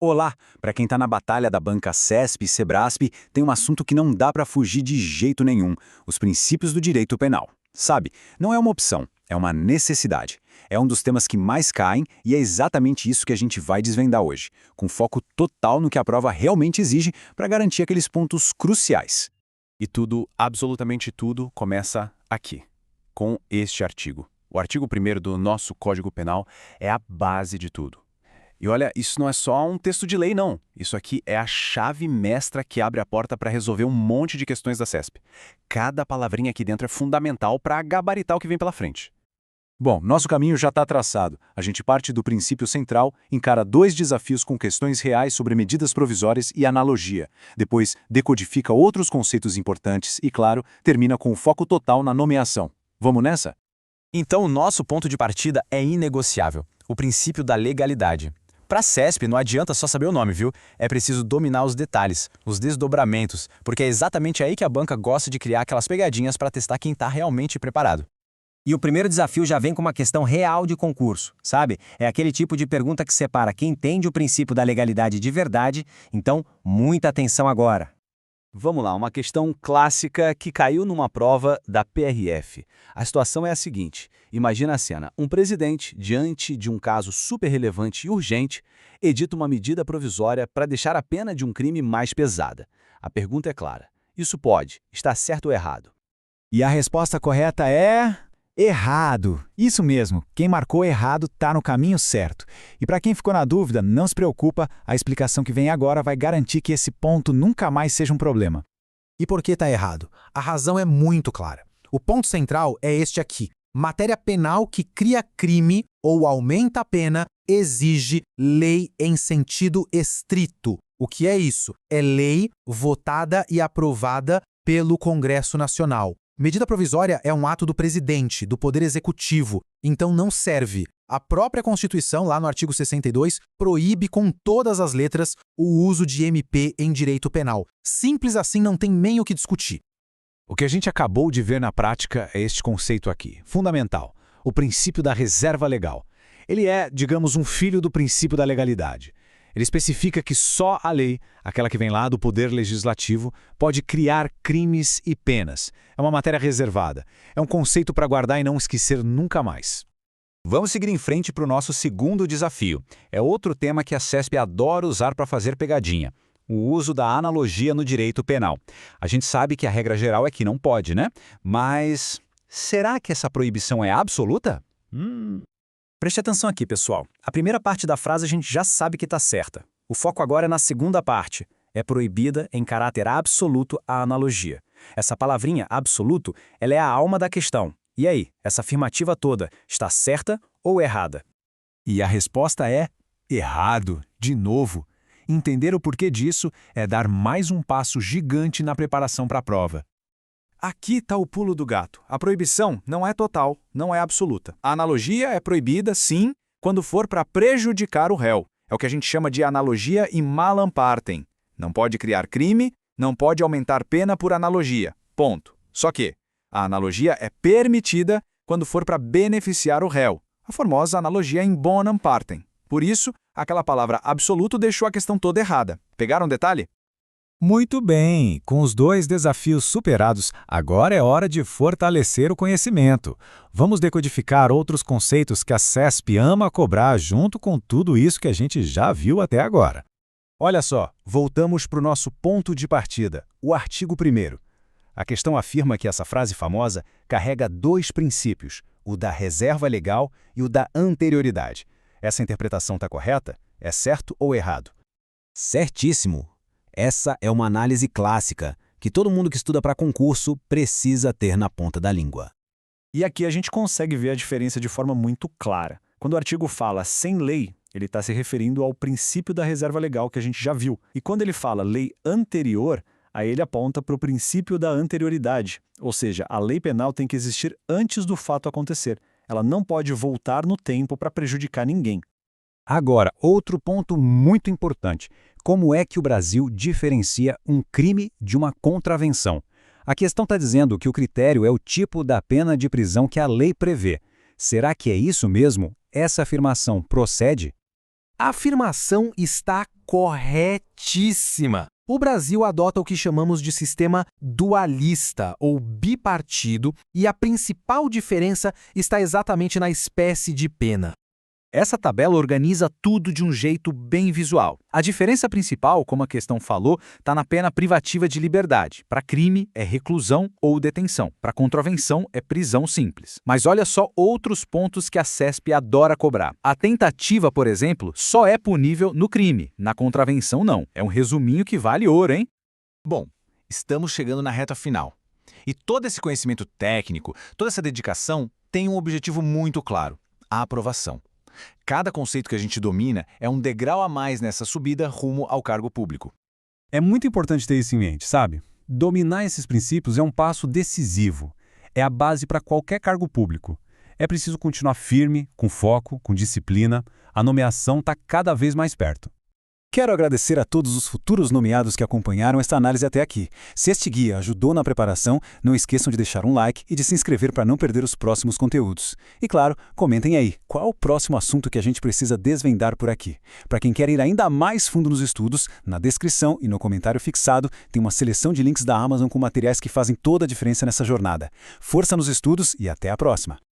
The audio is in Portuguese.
Olá! Para quem está na batalha da banca CESP e Sebrasp, tem um assunto que não dá para fugir de jeito nenhum: os princípios do direito penal. Sabe, não é uma opção, é uma necessidade. É um dos temas que mais caem e é exatamente isso que a gente vai desvendar hoje, com foco total no que a prova realmente exige para garantir aqueles pontos cruciais. E tudo, absolutamente tudo, começa aqui, com este artigo. O artigo 1º do nosso Código Penal é a base de tudo. E olha, isso não é só um texto de lei, não. Isso aqui é a chave mestra que abre a porta para resolver um monte de questões da CESP. Cada palavrinha aqui dentro é fundamental para gabaritar o que vem pela frente. Bom, nosso caminho já está traçado. A gente parte do princípio central, encara dois desafios com questões reais sobre medidas provisórias e analogia. Depois, decodifica outros conceitos importantes e, claro, termina com o foco total na nomeação. Vamos nessa? Então, o nosso ponto de partida é inegociável: o princípio da legalidade. Para a CESP, não adianta só saber o nome, viu? É preciso dominar os detalhes, os desdobramentos, porque é exatamente aí que a banca gosta de criar aquelas pegadinhas para testar quem está realmente preparado. E o primeiro desafio já vem com uma questão real de concurso, sabe? É aquele tipo de pergunta que separa quem entende o princípio da legalidade de verdade, então muita atenção agora. Vamos lá, uma questão clássica que caiu numa prova da PRF. A situação é a seguinte: imagina a cena. Um presidente, diante de um caso super relevante e urgente, edita uma medida provisória para deixar a pena de um crime mais pesada. A pergunta é clara: isso pode, está certo ou errado? E a resposta correta é... errado. Isso mesmo, quem marcou errado está no caminho certo. E para quem ficou na dúvida, não se preocupa, a explicação que vem agora vai garantir que esse ponto nunca mais seja um problema. E por que está errado? A razão é muito clara. O ponto central é este aqui. Matéria penal que cria crime ou aumenta a pena exige lei em sentido estrito. O que é isso? É lei votada e aprovada pelo Congresso Nacional. Medida provisória é um ato do presidente, do Poder Executivo, então não serve. A própria Constituição, lá no artigo 62, proíbe com todas as letras o uso de MP em direito penal. Simples assim, não tem nem o que discutir. O que a gente acabou de ver na prática é este conceito aqui, fundamental: o princípio da reserva legal. Ele é, digamos, um filho do princípio da legalidade. Ele especifica que só a lei, aquela que vem lá do Poder Legislativo, pode criar crimes e penas. É uma matéria reservada. É um conceito para guardar e não esquecer nunca mais. Vamos seguir em frente para o nosso segundo desafio. É outro tema que a CESP adora usar para fazer pegadinha: o uso da analogia no direito penal. A gente sabe que a regra geral é que não pode, né? Mas será que essa proibição é absoluta? Preste atenção aqui, pessoal. A primeira parte da frase a gente já sabe que está certa. O foco agora é na segunda parte. É proibida em caráter absoluto a analogia. Essa palavrinha, absoluto, ela é a alma da questão. E aí, essa afirmativa toda está certa ou errada? E a resposta é errado, de novo. Entender o porquê disso é dar mais um passo gigante na preparação para a prova. Aqui está o pulo do gato. A proibição não é total, não é absoluta. A analogia é proibida, sim, quando for para prejudicar o réu. É o que a gente chama de analogia in malam partem. Não pode criar crime, não pode aumentar pena por analogia. Ponto. Só que a analogia é permitida quando for para beneficiar o réu. A famosa analogia in bonum partem. Por isso, aquela palavra absoluto deixou a questão toda errada. Pegaram o detalhe? Muito bem, com os dois desafios superados, agora é hora de fortalecer o conhecimento. Vamos decodificar outros conceitos que a CESP ama cobrar junto com tudo isso que a gente já viu até agora. Olha só, voltamos para o nosso ponto de partida, o artigo 1º. A questão afirma que essa frase famosa carrega dois princípios, o da reserva legal e o da anterioridade. Essa interpretação está correta? É certo ou errado? Certíssimo! Essa é uma análise clássica, que todo mundo que estuda para concurso precisa ter na ponta da língua. E aqui a gente consegue ver a diferença de forma muito clara. Quando o artigo fala sem lei, ele está se referindo ao princípio da reserva legal que a gente já viu. E quando ele fala lei anterior, aí ele aponta para o princípio da anterioridade. Ou seja, a lei penal tem que existir antes do fato acontecer. Ela não pode voltar no tempo para prejudicar ninguém. Agora, outro ponto muito importante: como é que o Brasil diferencia um crime de uma contravenção? A questão está dizendo que o critério é o tipo da pena de prisão que a lei prevê. Será que é isso mesmo? Essa afirmação procede? A afirmação está corretíssima. O Brasil adota o que chamamos de sistema dualista ou bipartido, e a principal diferença está exatamente na espécie de pena. Essa tabela organiza tudo de um jeito bem visual. A diferença principal, como a questão falou, está na pena privativa de liberdade. Para crime, é reclusão ou detenção. Para contravenção, é prisão simples. Mas olha só outros pontos que a CESP adora cobrar. A tentativa, por exemplo, só é punível no crime. Na contravenção, não. É um resuminho que vale ouro, hein? Bom, estamos chegando na reta final. E todo esse conhecimento técnico, toda essa dedicação tem um objetivo muito claro: a aprovação. Cada conceito que a gente domina é um degrau a mais nessa subida rumo ao cargo público. É muito importante ter isso em mente, sabe? Dominar esses princípios é um passo decisivo. É a base para qualquer cargo público. É preciso continuar firme, com foco, com disciplina. A nomeação está cada vez mais perto. Quero agradecer a todos os futuros nomeados que acompanharam esta análise até aqui. Se este guia ajudou na preparação, não esqueçam de deixar um like e de se inscrever para não perder os próximos conteúdos. E claro, comentem aí, qual o próximo assunto que a gente precisa desvendar por aqui. Para quem quer ir ainda mais fundo nos estudos, na descrição e no comentário fixado tem uma seleção de links da Amazon com materiais que fazem toda a diferença nessa jornada. Força nos estudos e até a próxima!